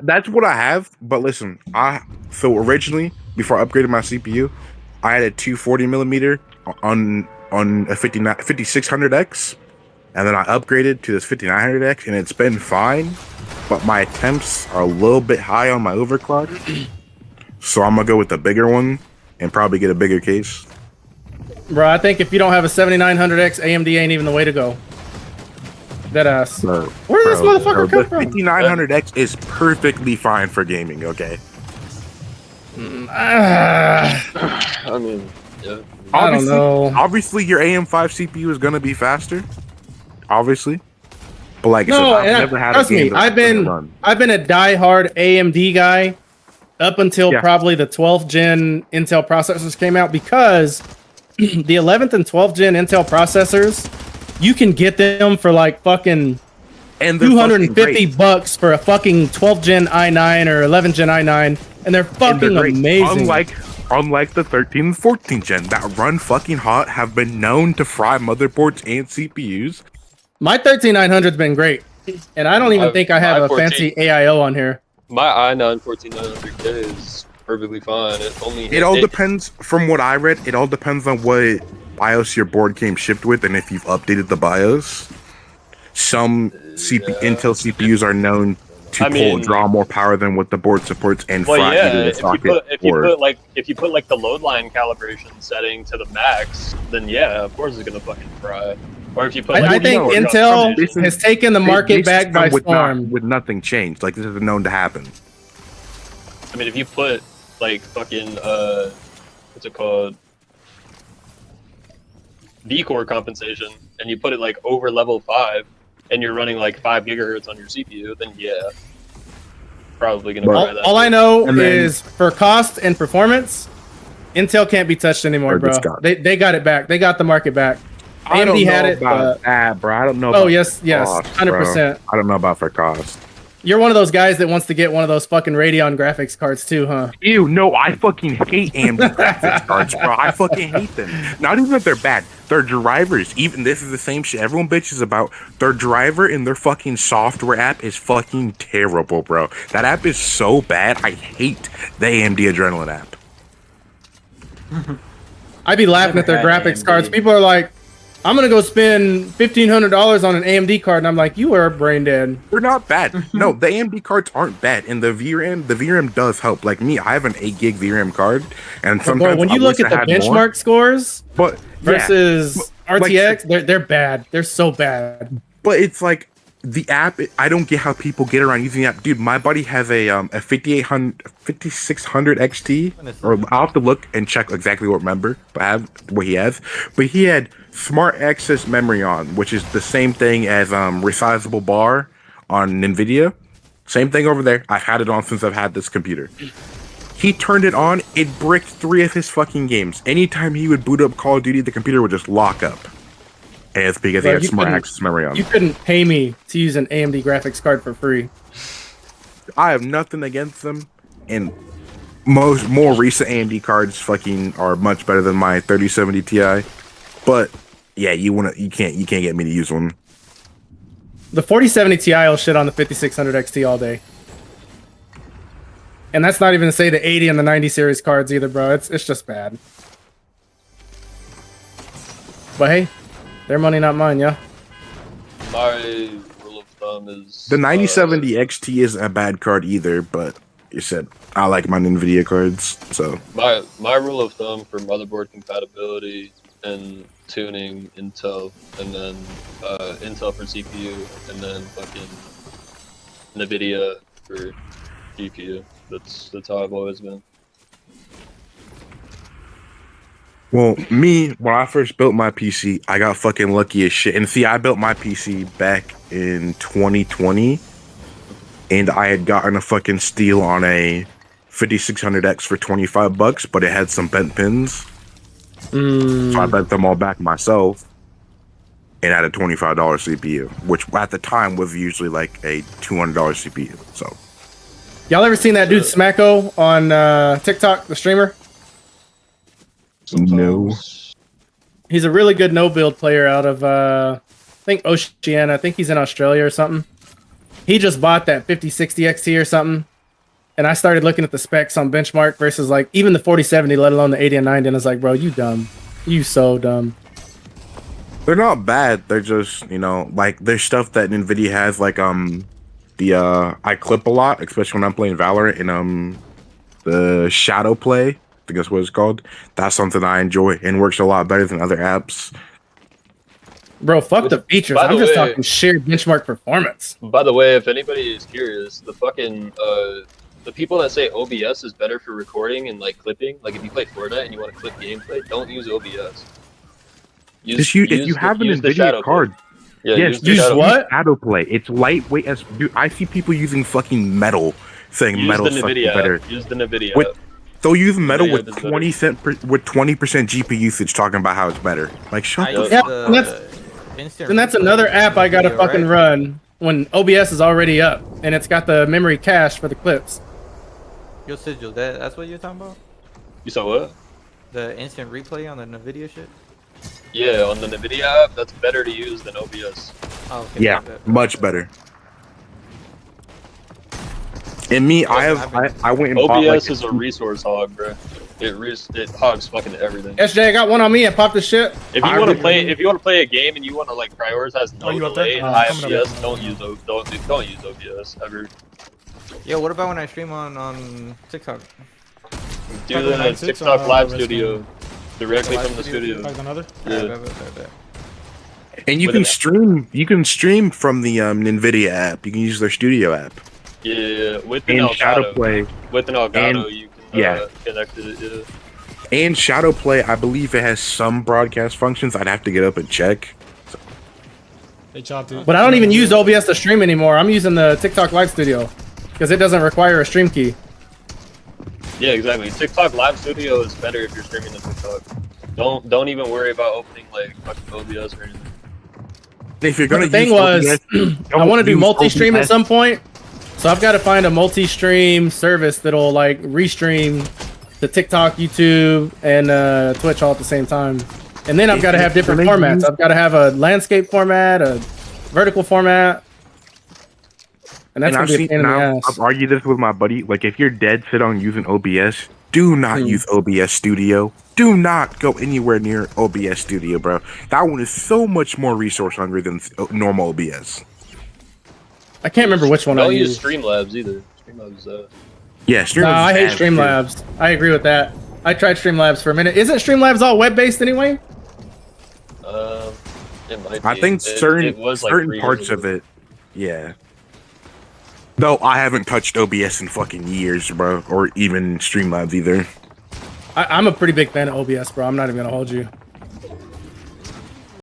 That's what I have. But listen, so originally before I upgraded my CPU, I had a 240 millimeter on a 5600X, and then I upgraded to this 5900X, and it's been fine. But my attempts are a little bit high on my overclock, so I'm gonna go with the bigger one and probably get a bigger case. Bro, I think if you don't have a 7900X, AMD ain't even the way to go. Dead ass. Where did this motherfucker come from? The 5900X is perfectly fine for gaming, okay? I mean, yeah. I don't know. Obviously, your AM5 CPU is gonna be faster. Obviously. But like no, I said, I've never had trust a game me, I've been a diehard AMD guy up until probably the 12th gen Intel processors came out, because the 11th and 12th gen Intel processors, you can get them for like fucking $250 for a fucking 12th gen i9 or 11th gen i9, and they're fucking amazing. Unlike the 13 and 14 gen that run fucking hot, have been known to fry motherboards and CPUs. My 13900's been great, and I don't even think I have a fancy AIO on here. My i9 14900K is perfectly fine. It all depends, from what I read, it all depends on what BIOS your board came shipped with, and if you've updated the BIOS. Some Intel CPUs are known to draw more power than what the board supports and fry either the socket if you put like the load line calibration setting to the max, then yeah, of course it's gonna fucking fry. Or if you put, I think Intel has taken the market back by storm. With nothing changed, like this is known to happen. I mean, if you put like fucking what's it called, V-core compensation, and you put it like over level 5, and you're running like 5 gigahertz on your CPU, then yeah, probably gonna fry that. All I know is for cost and performance, Intel can't be touched anymore, bro. They got it back. They got the market back. AMD had it, bro. I don't know. Oh yes, 100%. I don't know about for cost. You're one of those guys that wants to get one of those fucking Radeon graphics cards too, huh? Ew, no, I fucking hate AMD graphics cards, bro. I fucking hate them. Not even that they're bad. Their drivers, even this is the same shit everyone bitches about. Their driver in their fucking software app is fucking terrible, bro. That app is so bad. I hate the AMD Adrenaline app. I'd be laughing at their graphics cards. People are like, I'm gonna go spend $1,500 on an AMD card, and I'm like, you are brain dead. They're not bad. No, the AMD cards aren't bad, and the VRAM does help. Like me, I have an 8 gig VRAM card, and sometimes when you look at the benchmark scores, versus RTX, like, they're bad. They're so bad. But it's like the app. I don't get how people get around using the app, dude. My buddy has a 5600 XT, or I'll have to look and check exactly what he has, but he had Smart Access Memory on, which is the same thing as resizable bar on NVIDIA. Same thing over there. I've had it on since I've had this computer. He turned it on, it bricked 3 of his fucking games. Anytime he would boot up Call of Duty, the computer would just lock up. And it's because he had Smart Access Memory on. You couldn't pay me to use an AMD graphics card for free. I have nothing against them, and more recent AMD cards fucking are much better than my 3070 Ti. But yeah, you can't get me to use one. The 4070 Ti will shit on the 5600 XT all day. And that's not even to say the 80 and the 90 series cards either, bro. It's just bad. But hey, their money, not mine, yeah. My rule of thumb is the 9070 XT isn't a bad card either, but you said I like my NVIDIA cards, so my rule of thumb for motherboard compatibility and tuning Intel, and then Intel for CPU, and then fucking NVIDIA for GPU. That's how I've always been. Well, me, when I first built my PC, I got fucking lucky as shit. And see, I built my PC back in 2020, and I had gotten a fucking steal on a 5600X for $25, but it had some bent pins. So I bent them all back myself and had a $25 CPU, which at the time was usually like a $200 CPU. So, y'all ever seen that dude Smacko on TikTok, the streamer? No. He's a really good no build player out of I think Oceania. I think he's in Australia or something. he just bought that 5060 XT or something. And I started looking at the specs on benchmark versus like even the 4070, let alone the 80 and 90. And I was like, bro, you dumb. You so dumb. They're not bad. They're just, you know, like there's stuff that Nvidia has, like I clip a lot, especially when I'm playing Valorant, and the shadow play, I think that's what it's called. That's something I enjoy and works a lot better than other apps. Bro, fuck the features. I'm just talking sheer benchmark performance. By the way, if anybody is curious, the fucking the people that say OBS is better for recording and like clipping, like if you play Fortnite and you want to clip gameplay, don't use OBS. If you have an Nvidia card, yeah, yes, use what? Shadow play. It's lightweight as. Dude, I see people using fucking metal, saying metal is fucking better. Use the Nvidia. They'll use metal with 20% GPU usage, talking about how it's better. Like, shut the fuck up. And that's another app I gotta fucking run when OBS is already up and it's got the memory cache for the clips. Yo, Sigil, that's what you're talking about? You saw what? The instant replay on the NVIDIA shit? Yeah, on the NVIDIA app, that's better to use than OBS. Oh, okay, yeah, much better. And me, I went and OBS bought, like, is a resource hog, bro. It hogs fucking everything. SJ, I got one on me. I popped the shit. If you want to play a game and you want to like prioritize no delay and high FPS, don't use OBS ever. Yo, what about when I stream on TikTok? Do the TikTok live studio directly from the studio. Like another? Yeah. And you can stream. You can stream from the Nvidia app. You can use their studio app. Yeah, with an Shadow Play. With an Elgato, you can connect it. Yeah. And Shadow Play, I believe it has some broadcast functions. I'd have to get up and check. But I don't even use OBS to stream anymore. I'm using the TikTok Live Studio because it doesn't require a stream key. Yeah, exactly. TikTok Live Studio is better if you're streaming to TikTok. Don't even worry about opening like fucking OBS or anything. If you're gonna the thing was, I want to do multi-stream at some point, so I've got to find a multi-stream service that'll like restream to TikTok, YouTube, and Twitch all at the same time. And then I've got to have different formats. I've got to have a landscape format, a vertical format. And that's gonna be a pain in the ass. I've argued this with my buddy. Like, if you're dead set on using OBS, do not use OBS Studio. Do not go anywhere near OBS Studio, bro. That one is so much more resource hungry than normal OBS. I can't remember which one I don't use. Don't use Streamlabs either. Streamlabs, yeah, Streamlabs. Nah, I hate Streamlabs. I agree with that. I tried Streamlabs for a minute. Isn't Streamlabs all web-based anyway? It might be. I think certain parts of it, yeah. Though I haven't touched OBS in fucking years, bro, or even Streamlabs either. I'm a pretty big fan of OBS, bro. I'm not even gonna hold you.